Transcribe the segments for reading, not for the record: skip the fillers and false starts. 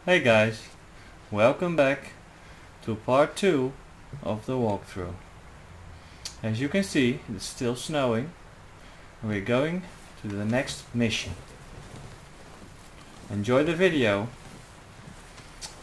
Hey guys, welcome back to part 2 of the walkthrough. As you can see, it's still snowing and we're going to the next mission. Enjoy the video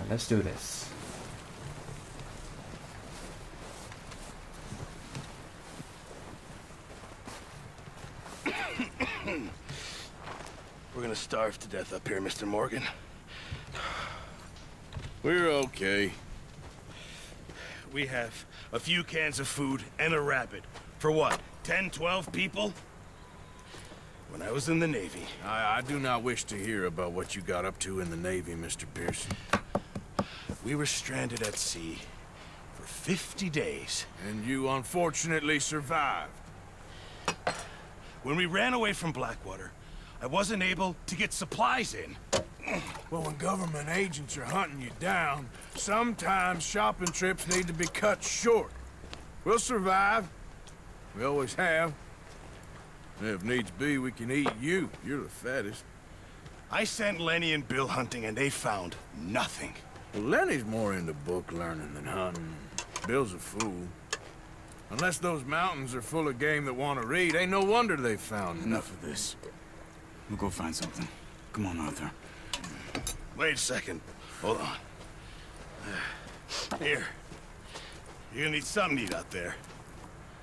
and let's do this. We're gonna starve to death up here, Mr. Morgan. We're okay. We have a few cans of food and a rabbit. For what, 10, 12 people? When I was in the Navy... I do not wish to hear about what you got up to in the Navy, Mr. Pearson. We were stranded at sea for 50 days. And you unfortunately survived. When we ran away from Blackwater, I wasn't able to get supplies in. Well, when government agents are hunting you down, sometimes shopping trips need to be cut short. We'll survive. We always have. And if needs be, we can eat you. You're the fattest. I sent Lenny and Bill hunting and they found nothing. Well, Lenny's more into book learning than hunting. Bill's a fool. Unless those mountains are full of game that want to read, ain't no wonder they found Enough of this. We'll go find something. Come on, Arthur. Wait a second. Hold on. Here. You're gonna need something to eat out there.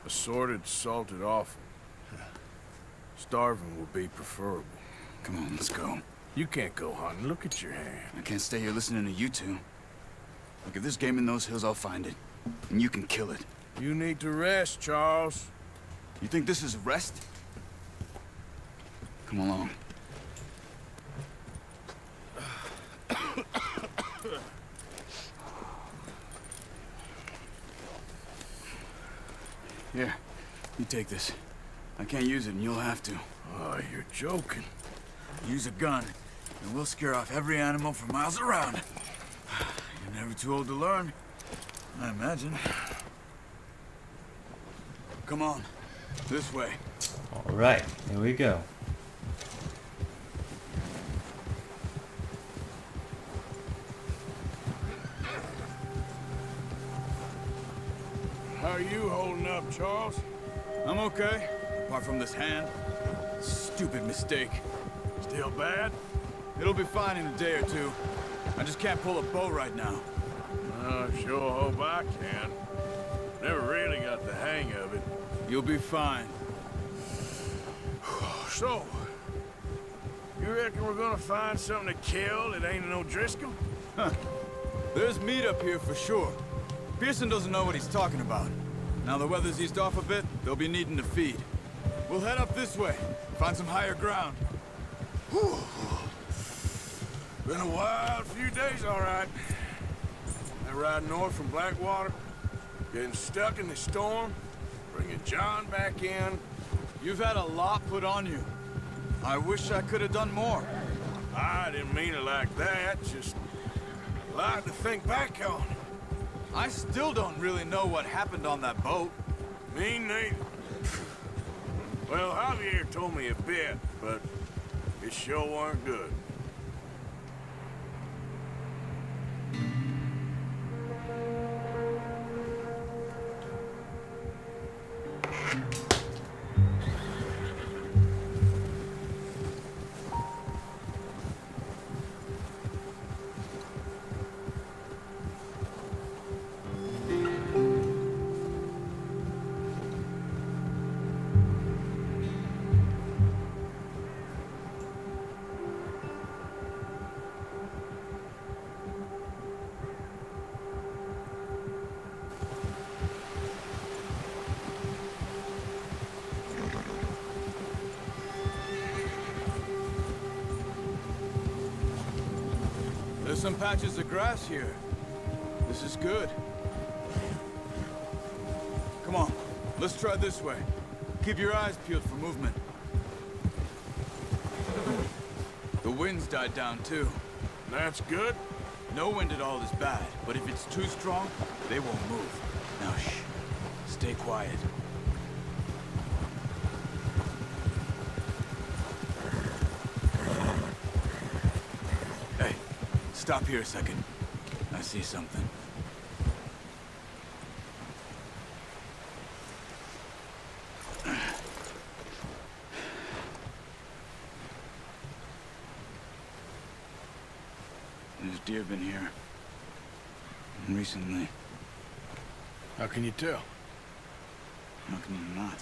Assorted, salted offal. Starving will be preferable. Come on, let's go. You can't go hunting. Look at your hand. I can't stay here listening to you two. Look, if there's game in those hills, I'll find it. And you can kill it. You need to rest, Charles. You think this is rest? Come along. Here, you take this. I can't use it, and you'll have to. Oh, you're joking. Use a gun, and we'll scare off every animal for miles around. You're never too old to learn, I imagine. Come on, this way. Alright, here we go. How are you holding up, Charles? I'm okay, apart from this hand. Stupid mistake. Still bad? It'll be fine in a day or two. I just can't pull a bow right now. I sure hope I can. Never really got the hang of it. You'll be fine. So, you reckon we're gonna find something to kill that ain't no Driscoll? Huh. There's meat up here for sure. Pearson doesn't know what he's talking about. Now the weather's eased off a bit, they'll be needing to feed. We'll head up this way, find some higher ground. Whew. Been a wild few days, all right. That ride north from Blackwater, getting stuck in the storm, bringing John back in. You've had a lot put on you. I wish I could have done more. I didn't mean it like that, just a lot to think back on. I still don't really know what happened on that boat. Me neither. Well, Javier told me a bit, but it sure weren't good. There's some patches of grass here. This is good. Come on, let's try this way. Keep your eyes peeled for movement. The wind's died down too. That's good. No wind at all is bad, but if it's too strong, they won't move. Now shh, stay quiet. Stop here a second. I see something. There's deer been here. Recently. How can you tell? How can you not?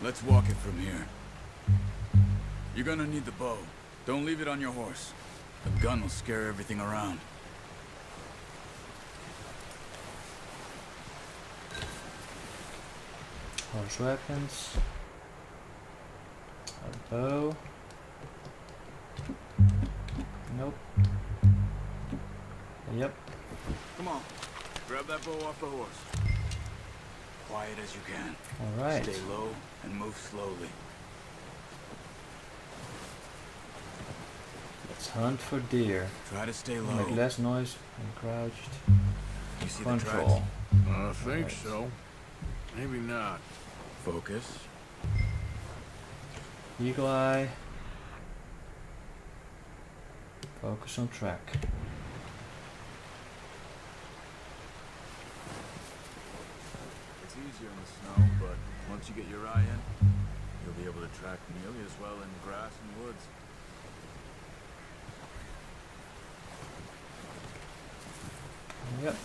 Let's walk it from here. You're gonna need the bow. Don't leave it on your horse. A gun will scare everything around. Horse weapons. A bow. Nope. Yep. Come on. Grab that bow off the horse. Quiet as you can. Alright. Stay low and move slowly. Let's hunt for deer. Try to stay Make low. less noise when crouched. You see the Control. tracks? I think Right. so. Maybe not. Focus. Eagle eye. Focus on track. It's easier in the snow, but once you get your eye in, you'll be able to track nearly as well in grass and woods. Yep.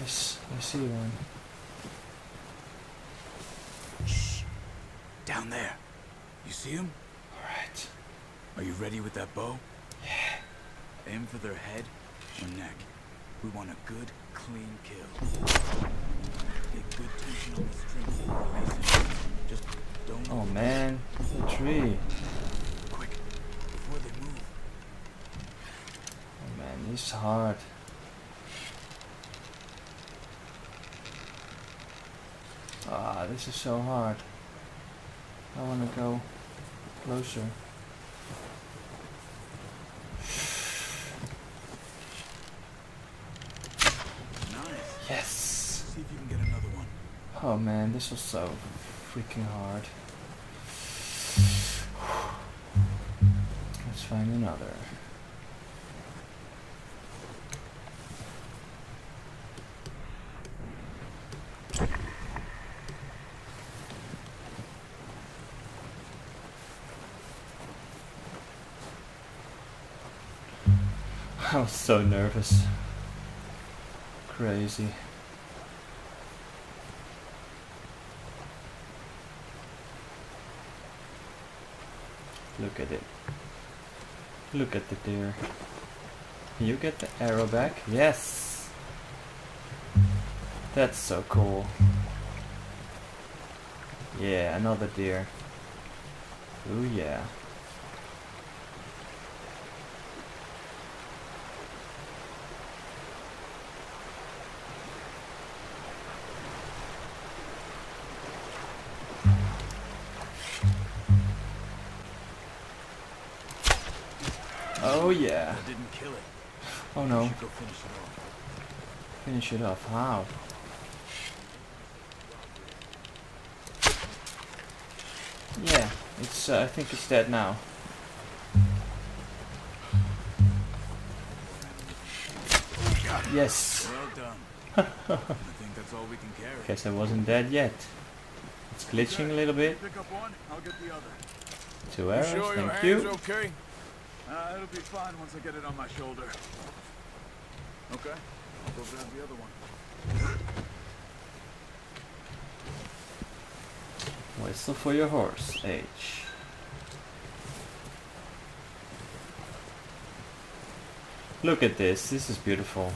Yes, I see one. Shh. Down there. You see him? Alright. Are you ready with that bow? Yeah. Aim for their head or neck. We want a good, clean kill. Get good tension on the string. Release it. Just don't. Oh man, the tree. Quick, before they move. Oh man, this is hard. Ah, this is so hard. I wanna go closer. Nice. Yes! See if you can get another one. Oh man, this was so freaking hard. Let's find another. I was so nervous. Crazy. Look at it. Look at the deer. You get the arrow back? Yes! That's so cool. Yeah, another deer. Ooh yeah. Oh yeah. I didn't kill it. Oh no. You should go finish it off. Finish it off. How? Yeah, it's. I think it's dead now. Yes. Well done. I think that's all we can carry. Guess I wasn't dead yet. It's glitching a little bit. Pick up one, I'll get the other. 2 arrows. Sure your Thank hand's you. okay? It'll be fine once I get it on my shoulder. Okay, I'll go grab the other one. Whistle for your horse, H. Look at this, this is beautiful.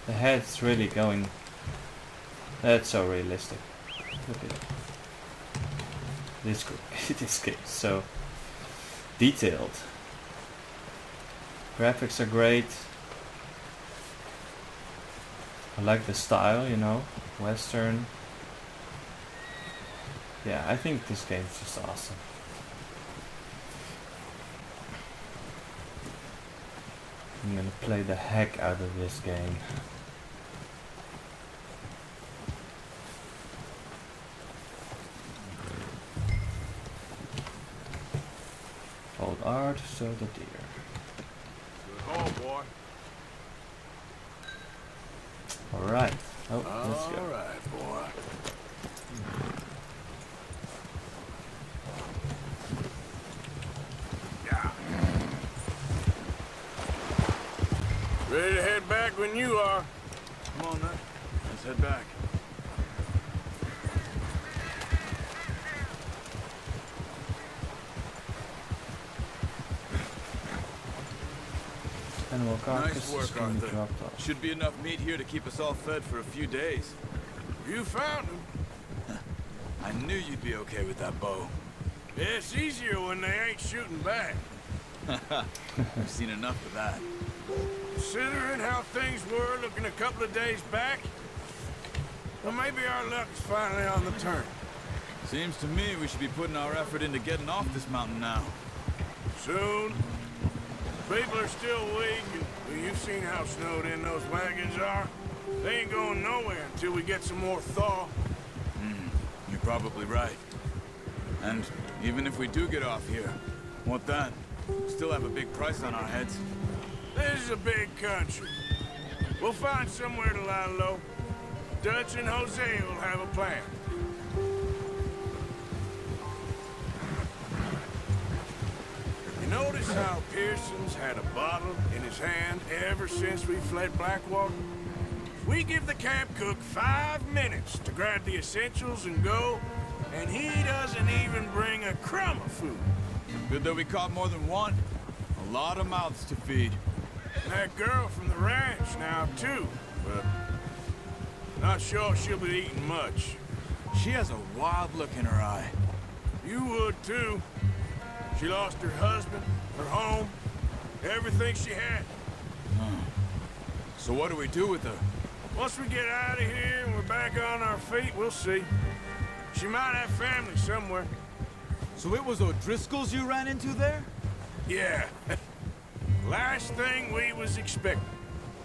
The head's really going... That's so realistic. Look at it. This game is so detailed. Graphics are great. I like the style, you know, Western. Yeah, I think this game's just awesome. I'm gonna play the heck out of this game. Old art, so the deer. Good haul, boy. Alright. Oh, let's go. Alright, boy. Yeah. Ready to head back when you are. Come on, then. Let's head back. Animal carcass Nice work, can be Arthur. dropped off. Should be enough meat here to keep us all fed for a few days. You found him. I knew you'd be okay with that bow. Yeah, it's easier when they ain't shooting back. I've seen enough of that. Considering how things were looking a couple of days back, well, maybe our luck is finally on the turn. Seems to me we should be putting our effort into getting off this mountain now. Soon. People are still weak, and well, you've seen how snowed in those wagons are. They ain't going nowhere until we get some more thaw. You're probably right. And even if we do get off here, what then? We still have a big price on our heads. This is a big country. We'll find somewhere to lie low. Dutch and Jose will have a plan. You notice how Pearson's had a bottle in his hand ever since we fled Blackwater? We give the camp cook 5 minutes to grab the essentials and go, and he doesn't even bring a crumb of food. Good that we caught more than one. A lot of mouths to feed. That girl from the ranch now, too, but not sure she'll be eating much. She has a wild look in her eye. You would, too. She lost her husband, her home, everything she had. So what do we do with her? Once we get out of here and we're back on our feet, we'll see. She might have family somewhere. So it was O'Driscoll's you ran into there? Yeah. Last thing we was expecting.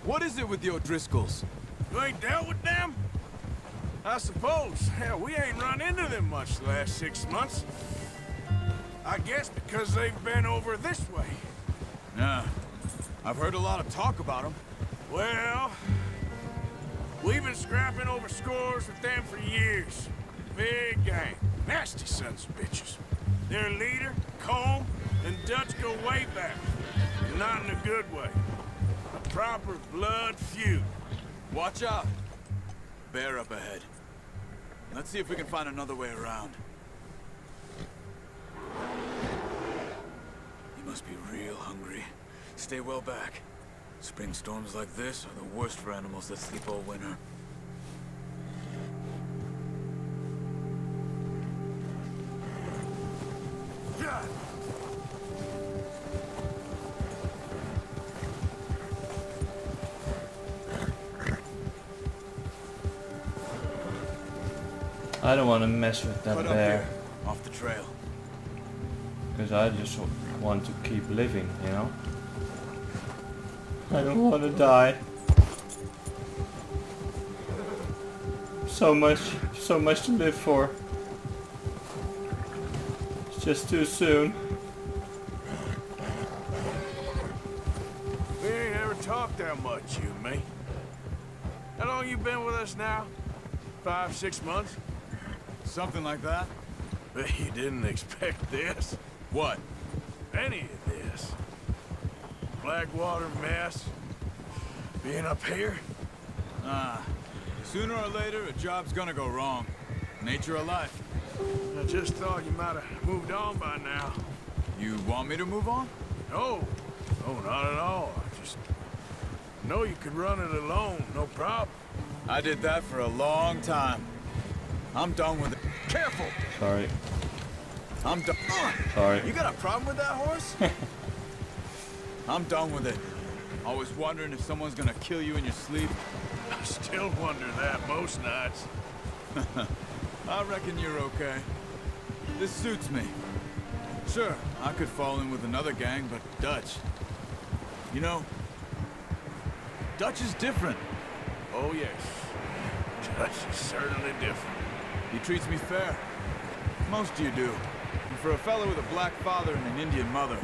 What is it with the O'Driscolls? You ain't dealt with them? I suppose. Hell, we ain't run into them much the last 6 months. I guess because they've been over this way. Yeah. I've heard a lot of talk about them. Well, we've been scrapping over scores with them for years. Big gang. Nasty sons of bitches. Their leader, Colm, and Dutch go way back. Not in a good way. A proper blood feud. Watch out. Bear up ahead. Let's see if we can find another way around. You must be real hungry. Stay well back. Spring storms like this are the worst for animals that sleep all winter. I don't want to mess with that Put up bear. here, off the trail. Because I just want to keep living, you know? I don't want to die. So much to live for. It's just too soon. We ain't ever talked that much, you and me. How long you been with us now? 5, 6 months? Something like that? Bet you didn't expect this. What? Any of this. Blackwater mess. Being up here. Sooner or later, a job's gonna go wrong. Nature of life. I just thought you might have moved on by now. You want me to move on? No, no, not at all. I just know you could run it alone, no problem. I did that for a long time. I'm done with it. Careful! Sorry. I'm done. Sorry. You got a problem with that horse? I'm done with it. Always wondering if someone's gonna kill you in your sleep. I still wonder that most nights. I reckon you're okay. This suits me. Sure, I could fall in with another gang, but Dutch... You know, Dutch is different. Oh, yes. Dutch is certainly different. He treats me fair. Most of you do. And for a fella with a black father and an Indian mother,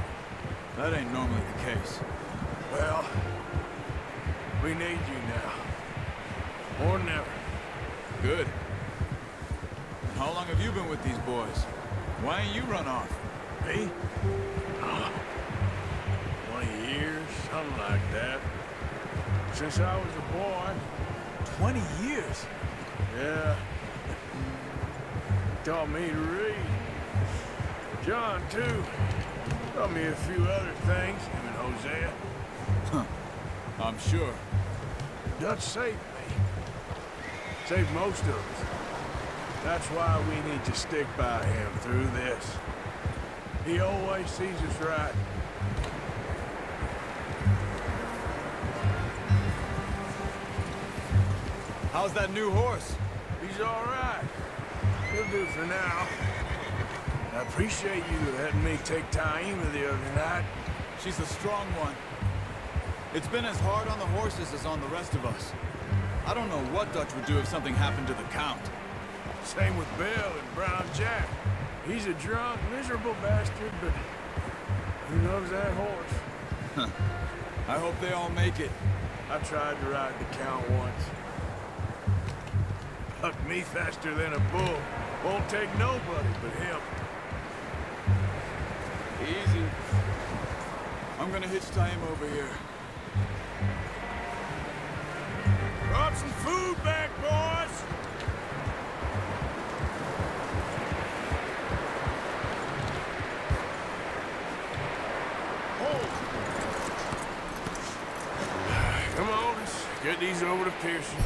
that ain't normally the case. Well, we need you now. More than ever. Good. And how long have you been with these boys? Why ain't you run off? Me? 20 years, something like that. Since I was a boy. 20 years? Yeah. Taught me to read. John, too. Taught me a few other things, him and Hosea. Huh. I'm sure. Dutch saved me. Saved most of us. That's why we need to stick by him through this. He always sees us right. How's that new horse? He's all right. He'll do for now. I appreciate you letting me take Taima the other night. She's a strong one. It's been as hard on the horses as on the rest of us. I don't know what Dutch would do if something happened to the Count. Same with Bill and Brown Jack. He's a drunk, miserable bastard, but he loves that horse. I hope they all make it. I tried to ride the Count once. Hucked me faster than a bull. Won't take nobody but him. Easy. I'm gonna hitch Taima over here. Brought some food back, boys! Come on, let's get these over to Pearson.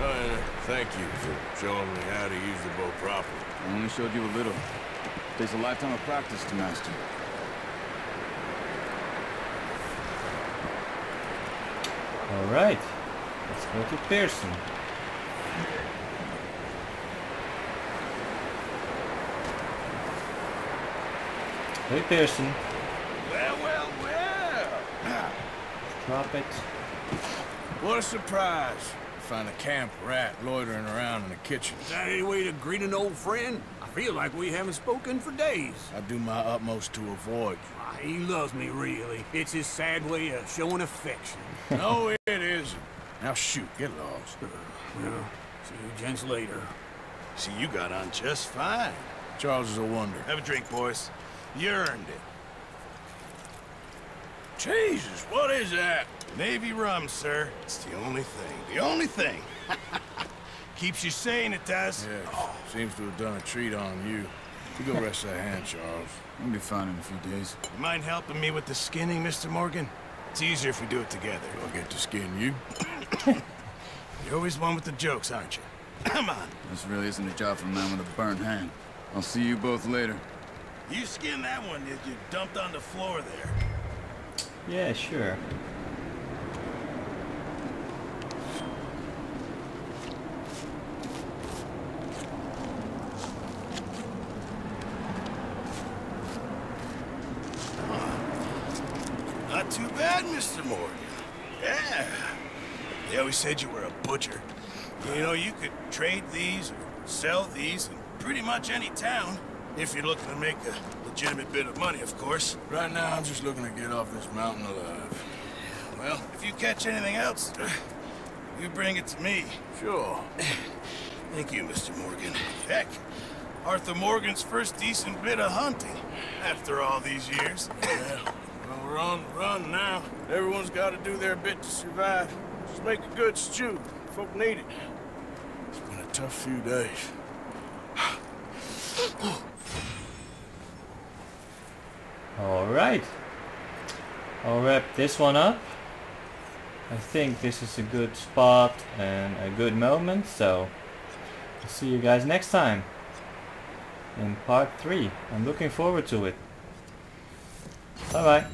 And thank you for showing me how to use the bow properly. I only showed you a little. Takes a lifetime of practice to master. Alright. Let's go to Pearson. Hey Pearson. Well, well, well! Drop it. What a surprise. Find a camp rat loitering around in the kitchen. Is that any way to greet an old friend? I feel like we haven't spoken for days. I do my utmost to avoid He loves me, really. It's his sad way of showing affection. you. No, it isn't. Now shoot, get lost. Well, see you gents later. See, you got on just fine. Charles is a wonder. Have a drink, boys. You earned it. Jesus, what is that? Navy rum, sir. It's the only thing. The only thing. Keeps you sane, it does. Yes, seems to have done a treat on you. You go rest that hand, Charles. We'll be fine in a few days. You mind helping me with the skinning, Mr. Morgan? It's easier if we do it together. I'll get to skin you. You're always one with the jokes, aren't you? Come on. This really isn't a job for a man with a burnt hand. I'll see you both later. You skinned that one that you dumped on the floor there. Yeah, sure. Not too bad, Mr. Morgan. Yeah. They always said you were a butcher. You know, you could trade these or sell these in pretty much any town. If you're looking to make a legitimate bit of money, of course. Right now, I'm just looking to get off this mountain alive. Well, if you catch anything else, you bring it to me. Sure. Thank you, Mr. Morgan. Heck, Arthur Morgan's first decent bit of hunting after all these years. Yeah. Well, we're on the run now. Everyone's got to do their bit to survive. Just make a good stew. Folk need it. It's been a tough few days. Alright. I'll wrap this one up. I think this is a good spot and a good moment, so I'll see you guys next time in part 3. I'm looking forward to it. Bye bye.